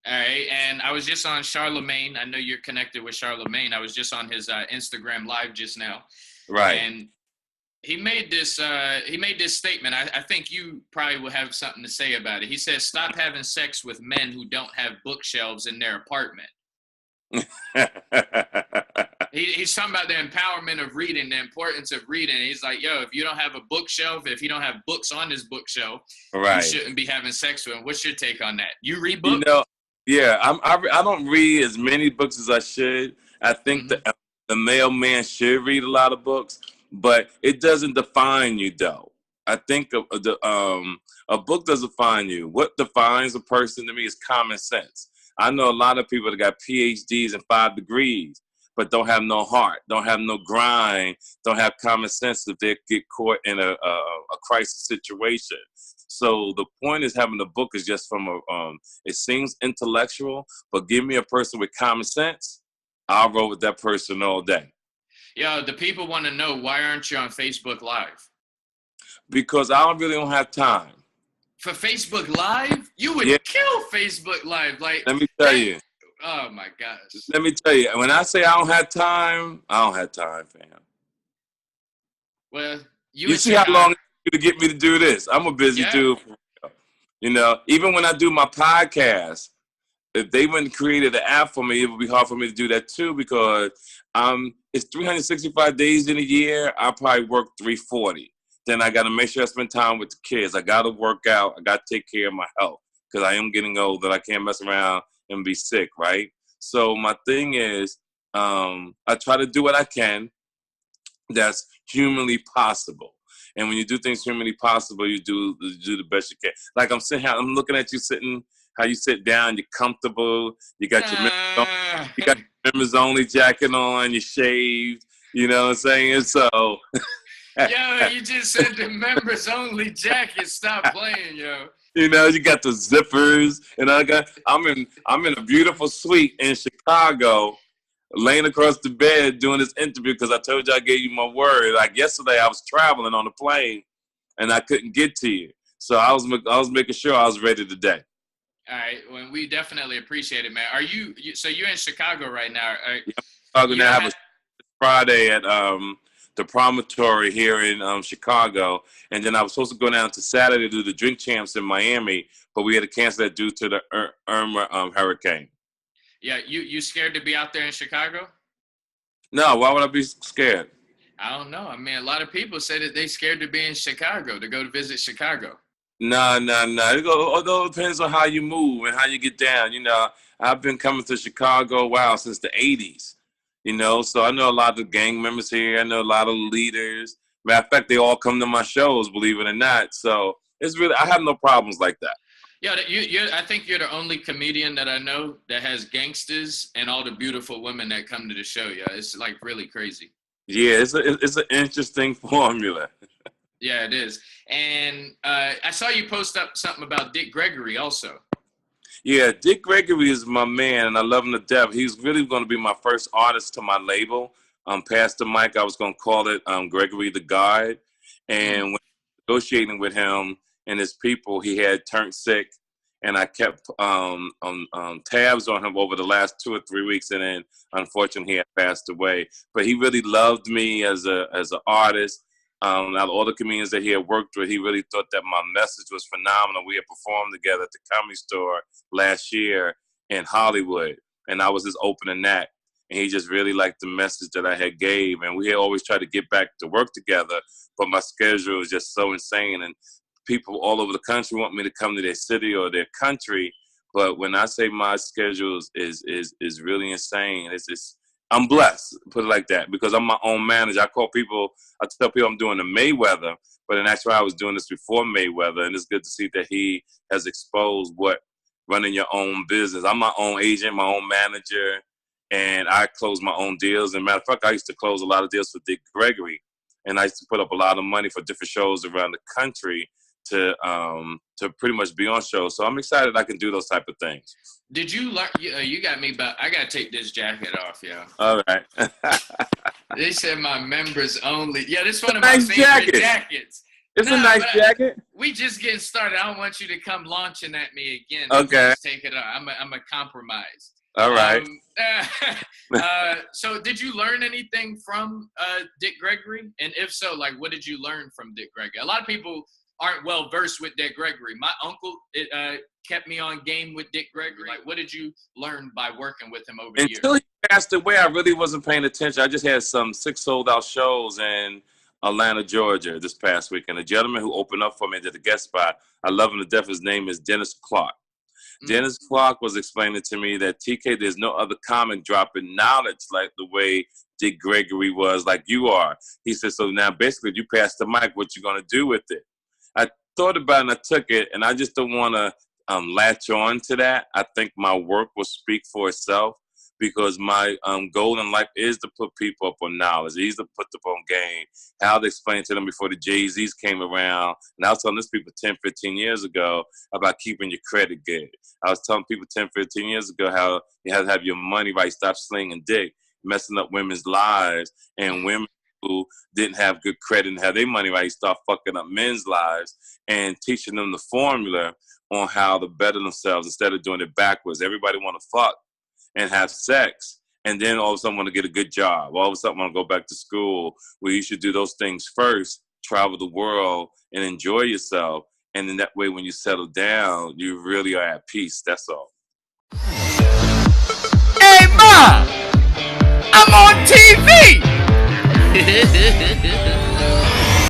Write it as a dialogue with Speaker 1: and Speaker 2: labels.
Speaker 1: All right, and I was just on Charlamagne. I know you're connected with Charlamagne. I was just on his Instagram live just now,
Speaker 2: Right.
Speaker 1: and he made this statement. I think you probably will have something to say about it. He says, "Stop having sex with men who don't have bookshelves in their apartment." He's talking about the empowerment of reading, the importance of reading. He's like, yo, if you don't have a bookshelf, if you don't have books on this bookshelf, you
Speaker 2: Right.
Speaker 1: shouldn't be having sex with him. What's your take on that? You read
Speaker 2: You
Speaker 1: books?
Speaker 2: know, yeah, I don't read as many books as I should. I think
Speaker 1: Mm-hmm.
Speaker 2: the male man should read a lot of books, but it doesn't define you though. I think a book doesn't define you. What defines a person to me is common sense. I know a lot of people that got PhDs and 5 degrees, but don't have no heart, don't have no grind, don't have common sense if they get caught in a crisis situation. So the point is having a book is just from it seems intellectual, but give me a person with common sense, I'll roll with that person all day.
Speaker 1: Yo, the people want to know, why aren't you on Facebook Live?
Speaker 2: Because I don't really don't have time.
Speaker 1: For Facebook Live? You would
Speaker 2: Yeah,
Speaker 1: kill Facebook Live. Like
Speaker 2: let me tell
Speaker 1: that.
Speaker 2: you.
Speaker 1: Oh my gosh.
Speaker 2: Let me tell you. When I say I don't have time, I don't have time, fam.
Speaker 1: Well, you
Speaker 2: You
Speaker 1: in
Speaker 2: see how
Speaker 1: Chicago.
Speaker 2: long it took to get me to do this? I'm a busy
Speaker 1: Yeah.
Speaker 2: dude. You know, even when I do my podcast, if they wouldn't created an app for me, it would be hard for me to do that too because it's 365 days in a year. I probably work 340. Then I got to make sure I spend time with the kids. I got to work out. I got to take care of my health because I am getting old and I can't mess around and be sick, right? So my thing is, I try to do what I can that's humanly possible. And when you do things humanly possible, you do the best you can. Like I'm sitting here, I'm looking at you sitting, how you sit down, you're comfortable, you got your you got your members only jacket on, you shaved, you know what I'm saying? And so
Speaker 1: Yo, you just said the members only jacket. Stop playing, yo.
Speaker 2: you know, you got the zippers, and I'm in a beautiful suite in Chicago, laying across the bed doing this interview because I told you I gave you my word. Like yesterday, I was traveling on the plane and I couldn't get to you, so I was making sure I was ready today.
Speaker 1: All right, well, we definitely appreciate it, man. Are so you're in Chicago right now?
Speaker 2: Yeah, I'm
Speaker 1: You
Speaker 2: gonna
Speaker 1: don't
Speaker 2: have a
Speaker 1: have.
Speaker 2: Friday at the promontory here in Chicago, and then I was supposed to go down to Saturday to do the drink champs in Miami, but we had to cancel that due to the Irma hurricane.
Speaker 1: Yeah, you scared to be out there in Chicago?
Speaker 2: No, why would I be scared?
Speaker 1: I don't know. I mean, a lot of people say that they scared to be in Chicago, to go to visit Chicago.
Speaker 2: No, no, no. It all depends on how you move and how you get down. You know, I've been coming to Chicago, wow, since the 80s. You know, so I know a lot of gang members here. I know a lot of leaders. Matter of fact, they all come to my shows, believe it or not. So it's really, I have no problems like that.
Speaker 1: Yeah, I think you're the only comedian that I know that has gangsters and all the beautiful women that come to the show. Yeah, it's like really crazy.
Speaker 2: Yeah, it's an interesting formula.
Speaker 1: Yeah, it is. And I saw you post up something about Dick Gregory also.
Speaker 2: Yeah, Dick Gregory is my man, and I love him to death. He's really going to be my first artist to my label. Pastor Mike, I was going to call it Gregory the God. And
Speaker 1: Mm.
Speaker 2: when negotiating with him and his people, he had turned sick, and I kept tabs on him over the last 2 or 3 weeks, and then unfortunately he had passed away. But he really loved me as an artist. Out of all the comedians that he had worked with, he really thought that my message was phenomenal. We had performed together at the Comedy Store last year in Hollywood, and I was his opening act. And he just really liked the message that I had gave. And we had always tried to get back to work together, but my schedule was just so insane. And people all over the country want me to come to their city or their country. But when I say my schedule is really insane, it's I'm blessed, put it like that, because I'm my own manager. I tell people I'm doing the Mayweather, but in actuality, I was doing this before Mayweather, and it's good to see that he has exposed what running your own business. I'm my own agent, my own manager, and I close my own deals. And matter of fact, I used to close a lot of deals for Dick Gregory, and I used to put up a lot of money for different shows around the country to pretty much be on shows. So I'm excited I can do those type of things.
Speaker 1: Did you learn? You got me, but I gotta take this jacket off, yo.
Speaker 2: All right.
Speaker 1: They said my members only. Yeah, this is one of my
Speaker 2: Nice
Speaker 1: favorite
Speaker 2: jacket.
Speaker 1: jackets.
Speaker 2: It's a nice jacket.
Speaker 1: We just getting started. I don't want you to come launching at me again.
Speaker 2: Okay.
Speaker 1: Just take it up. I'm a compromise.
Speaker 2: All right.
Speaker 1: So did you learn anything from Dick Gregory? And if so, like, what did you learn from Dick Gregory? A lot of people aren't well versed with Dick Gregory. My uncle kept me on game with Dick Gregory. Like, what did you learn by working with him over the years?
Speaker 2: Until he passed away, I really wasn't paying attention. I just had some 6 sold-out shows in Atlanta, Georgia this past week. And the gentleman who opened up for me did a guest spot, I love him to death. His name is Dennis Clark. Dennis Clark was explaining to me that, TK, there's no other comic dropping knowledge like the way Dick Gregory was, like you are. He said, so now basically you pass the mic, what you going to do with it? I thought about it and I took it, and I just don't want to latch on to that. I think my work will speak for itself, because my goal in life is to put people up on knowledge, is to put them on game. How to explain to them before the Jay-Z's came around. And I was telling this people 10, 15 years ago about keeping your credit good. I was telling people 10, 15 years ago how you have to have your money right, stop slinging dick, messing up women's lives, and women who didn't have good credit and have their money right, start fucking up men's lives, and teaching them the formula on how to better themselves instead of doing it backwards. Everybody want to fuck and have sex, and then all of a sudden want to get a good job. All of a sudden want to go back to school, where you should do those things first, travel the world, and enjoy yourself. And in that way, when you settle down, you really are at peace. That's all.
Speaker 3: Hey, Ma! I'm on TV!